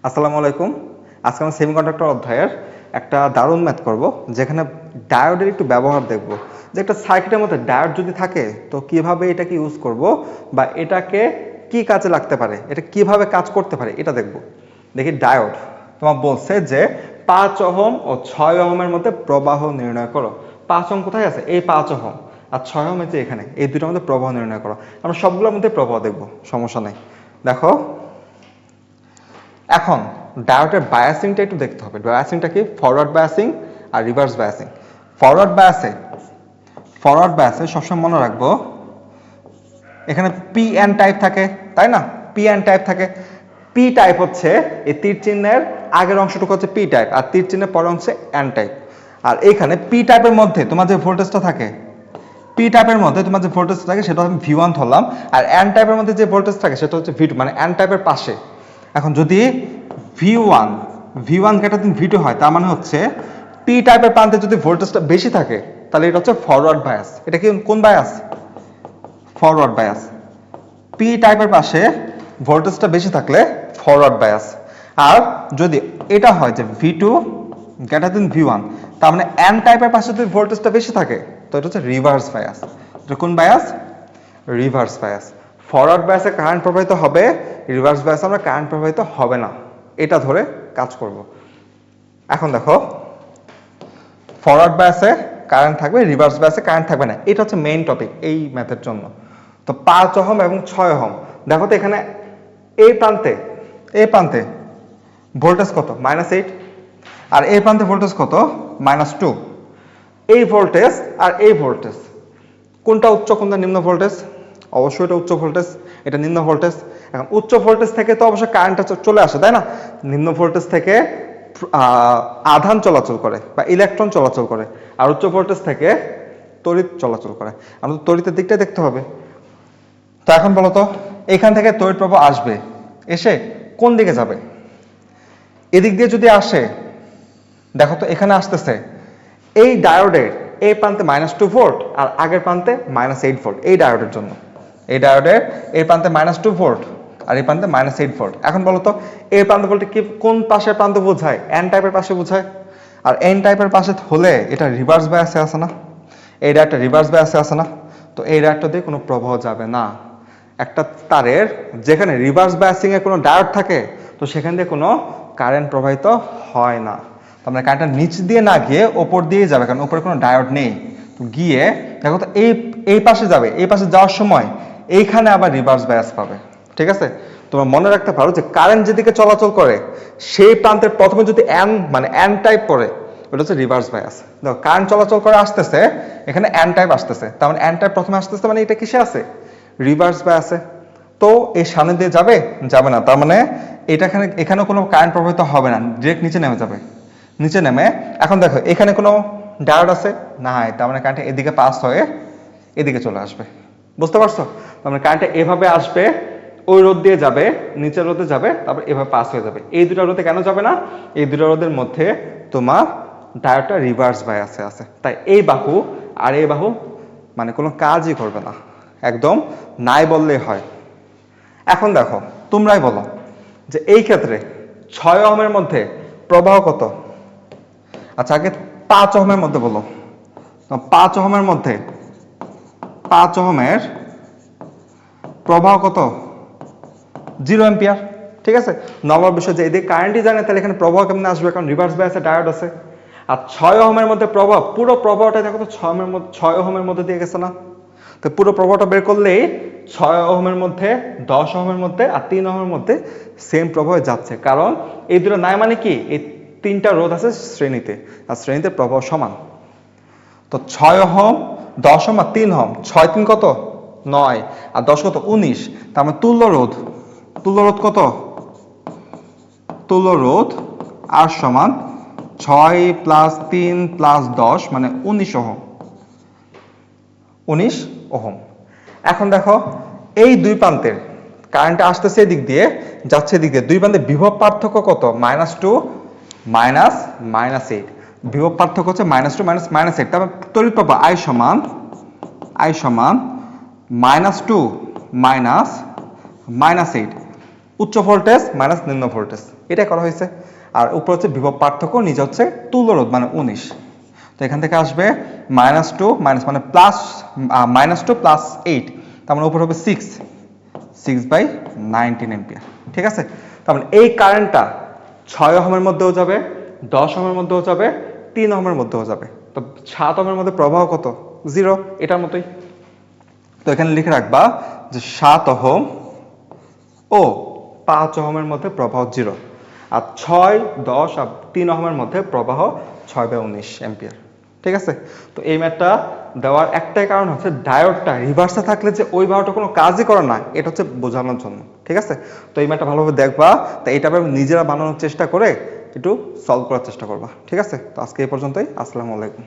আসসালামু আলাইকুম। আজকে আমরা সেমিকন্ডাক্টর অধ্যায়ের একটা দারুণ ম্যাথ করব, যেখানে ডায়োডের একটু ব্যবহার দেখব। যে একটা সার্কিটের মধ্যে ডায়োড যদি থাকে তো কিভাবে এটাকে ইউজ করব, বা এটাকে কি কাজে লাগতে পারে, এটা কিভাবে কাজ করতে পারে এটা দেখব। দেখি, ডায়োড তোমার বলছে যে 5 ওহম ও 6 ওহমের মধ্যে প্রবাহ নির্ণয় করো। 5 ওহম কোথায় আছে? এই 5 ওহম। আর 6 ওহম যে এখানে, এই দুটোর মধ্যে প্রবাহ নির্ণয় করো। আমরা সবগুলোর মধ্যে প্রবাহ দেখব, সমস্যা নেই। দেখো, এখন ডায়োডের বায়াসিংটা একটু দেখতে হবে। বায়াসিংটা কি? ফরওয়ার্ড বায়াসিং আর রিভার্স বায়াসিং। ফরওয়ার্ড বায়াসে সবসময় মনে রাখবো, এখানে পি এন টাইপ থাকে, তাই না? পি এন টাইপ থাকে। পি টাইপ হচ্ছে এই তীর চিহ্নের আগের অংশটুকু হচ্ছে পি টাইপ, আর তীর চিহ্নের পরের অংশে এন টাইপ। আর এইখানে পি টাইপের মধ্যে তোমার যে ভোল্টেজটা থাকে, পি টাইপের মধ্যে তোমার যে ভোল্টেজ থাকে সেটা আমি ভি ওয়ান ধরলাম, আর এন টাইপের মধ্যে যে ভোল্টেজ থাকে সেটা হচ্ছে ভি টু, মানে এন টাইপের পাশে। এখন যদি V one greater than V two হয়, তার মানে হচ্ছে পি টাইপের প্রান্তে যদি ভোল্টেজটা বেশি থাকে তাহলে এটা হচ্ছে ফরওয়ার্ড বায়াস। এটা কি কোন বায়াস? Forward bias. পি টাইপের পাশে ভোল্টেজটা বেশি থাকলে ফরওয়ার্ড বায়াস। আর যদি এটা হয় যে V two greater than V one, তার মানে এন টাইপের পাশে যদি ভোল্টেজটা বেশি থাকে তো এটা হচ্ছে রিভার্স বায়াস। এটা কোন বায়াস? Reverse bias. ফরওয়ার্ড বায়াসে কারেন্ট প্রবাহিত হবে, রিভার্স বায়াসে আমরা কারেন্ট প্রবাহিত হবে না, এটা ধরে কাজ করব। এখন দেখো, ফরওয়ার্ড বায়াসে কারেন্ট থাকবে, রিভার্স বায়াসে কারেন্ট থাকবে না। এটা হচ্ছে মেইন টপিক এই ম্যাথের জন্য। তো 5 ওহম এবং 6 ওহম, দেখো তো এখানে এই প্রান্তে ভোল্টেজ কত? -8। আর এই প্রান্তে ভোল্টেজ কত? -2। এই ভোল্টেজ আর এই ভোল্টেজ, কোনটা উচ্চ কোনটা নিম্ন ভোল্টেজ? অবশ্যই এটা উচ্চ ভোল্টেজ, এটা নিম্ন ভোল্টেজ। এখন উচ্চ ভোল্টেজ থেকে তো অবশ্যই কারেন্টটা চলে আসে, তাই না? নিম্ন ভোল্টেজ থেকে আধান চলাচল করে বা ইলেকট্রন চলাচল করে, আর উচ্চ ভোল্টেজ থেকে তড়িৎ চলাচল করে। আমাদের তড়িতের দিকটা দেখতে হবে। তো এখন বলো তো, এখান থেকে তড়িৎ প্রবাহ আসবে, এসে কোন দিকে যাবে? এদিক দিয়ে যদি আসে, দেখো তো এখানে আসতেছে এই ডায়োডের এই প্রান্তে -2 ভোল্ট, আর আগের প্রান্তে -8 ভোল্ট। এই ডায়োডের জন্য এই ডায়োডের এই প্রান্তে -2 ভোল্ট আর এই প্রান্তে -8 ভোল্ট। এখন বলো তো, এই প্রান্ত বলতে কি কোন পাশের প্রান্ত বোঝায়? এন টাইপের পাশে বোঝায়। আর এন টাইপের পাশে হলে এটা রিভার্স বায়াসে আছে না? এই ডায়োডটা রিভার্স বায়াসে আছে না? তো এই ডায়োডটা দিয়ে কোনো প্রবাহ যাবে না। একটা তারের যেখানে রিভার্স বায়াসিং এর কোনো ডায়োড থাকে, তো সেখান দিয়ে কোনো কারেন্ট প্রবাহিত হয় না। তার মানে কারেন্টটা নিচ দিয়ে না গিয়ে ওপর দিয়ে যাবে, কারণ উপরে কোনো ডায়োড নেই। তো গিয়ে দেখো তো এই পাশে যাবে, এই পাশে যাওয়ার সময় এইখানে আবার রিভার্স বায়াস পাবে। ঠিক আছে? তোমরা মনে রাখতে পারো যে কারেন্ট যেদিকে চলাচল করে সেই প্রান্তের প্রথমে যদি এন টাইপ পড়ে, ওটা হচ্ছে রিভার্স বায়াস। দেখো, কারেন্ট চলাচল করে আসতেছে, এখানে এন টাইপ আসতেছে, তার মানে এন টাইপ প্রথমে আসতেছে, মানে এটা কিসে আছে? রিভার্স বায়াসে। তো এই সামনে দিয়ে যাবে না, তার মানে এটা এখানে কোনো কারেন্ট প্রবাহিত হবে না, ডিরেক্ট নিচে নেমে যাবে। নিচে নেমে এখন দেখো এখানে কোনো ডায়োড আছে না, তার মানে কারেন্ট এদিকে পাস হয়ে এদিকে চলে আসবে। বুঝতে পারছো? তার মানে কারেন্ট এভাবে আসবে, ওই রোদ দিয়ে যাবে, নিচের রোদে যাবে, তারপর এভাবে পাস হয়ে যাবে। এই দুটো রোদে কেন যাবে না? এই দুটো রোদের মধ্যে তোমার ডায়োডটা রিভার্স বায়াসে আছে, তাই এই বাহু আর এই বাহু মানে কোনো কাজই করবে না, একদম নাই বললেই হয়। এখন দেখো, তোমরাই বলো যে এই ক্ষেত্রে 6 ওহমের মধ্যে প্রবাহ কত? আচ্ছা, আগে 5 ওহমের মধ্যে বলো। 5 ওহমের মধ্যে 5 ওহমের প্রবাহ কত? 0 অ্যাম্পিয়ার। ঠিক আছে? নর্মাল বিষয় যে এদিকে কারেন্টই জানে, তাহলে এখানে প্রবাহ কেমনে আসবে? কারণ রিভার্স বায়াসে ডায়োড আছে। আর 6 ওহমের মধ্যে প্রবাহ, পুরো প্রবাহটা দেখো তো 6 ওহমের মধ্যে দিয়ে গেছে না? তো পুরো প্রবাহটা বের করলেই 6 ওহমের মধ্যে, 10 ওহমের মধ্যে আর 3 ওহমের মধ্যে সেম প্রবাহ যাচ্ছে। কারণ এই দুটো নাই মানে কি, এই তিনটা রোধ আছে শ্রেণীতে, আর শ্রেণীতে প্রবাহ সমান। তো 6 ওহম, 10 ওহম আর 3 ওহম, 6 3 কত? 9, আর 10 কত? 19। তার মানে তুল্য রোধ কত? তুল্য রোধ আর সমান 6 + 3 + 10 মানে 19 ওহম। 19 ওহম। এখন দেখো, এই দুই প্রান্তের কারেন্ট আসতেছে এদিক দিয়ে, যাচ্ছে এদিক দিয়ে, দুই প্রান্তের বিভব পার্থক্য কত? -2 -8। বিভব পার্থক্য হচ্ছে -2 -8। তারপর তড়িৎ প্রবাহ I সমান -2 - -8। উচ্চ ভোল্টেজ মাইনাস নিম্ন ভোল্টেজ, এটাই করা হয়েছে। আর উপর হচ্ছে বিভব পার্থক্য, নিচে হচ্ছে তুল্যরোধ মানে 19। তো এখান থেকে আসবে -2 মাইনাস মানে প্লাস -2 প্লাস 8, তার মানে উপর হবে 6/19 এম্পিয়ার। ঠিক আছে, তার মানে এই কারেন্টটা 6 ওহমের মধ্যেও যাবে, 10 ওহমের মধ্যেও যাবে, 3 ওহমের মধ্যেও যাবে। তো 7 ওহমের মধ্যে প্রবাহ কত? 0, এটার মতোই। তো এখানে লিখে রাখবা যে 7 ওহম ও 5 ওহমের মধ্যে প্রবাহ 0, আর 6, 10 আর 3 ওহমের মধ্যে প্রবাহ 6/19 এম্পিয়ার। ঠিক আছে, তো এই ম্যাথটা দেওয়ার একটাই কারণ হচ্ছে ডায়োডটা রিভার্সে থাকলে যে ওই বারোটা কোনো কাজই করে না, এটা হচ্ছে বোঝানোর জন্য। ঠিক আছে, তো এই ম্যাথটা ভালোভাবে দেখবা, তো এটা নিজেরা বানানোর চেষ্টা করে একটু সলভ করার চেষ্টা করবা। ঠিক আছে, তো আজকে এই পর্যন্তই। আসসালামু আলাইকুম।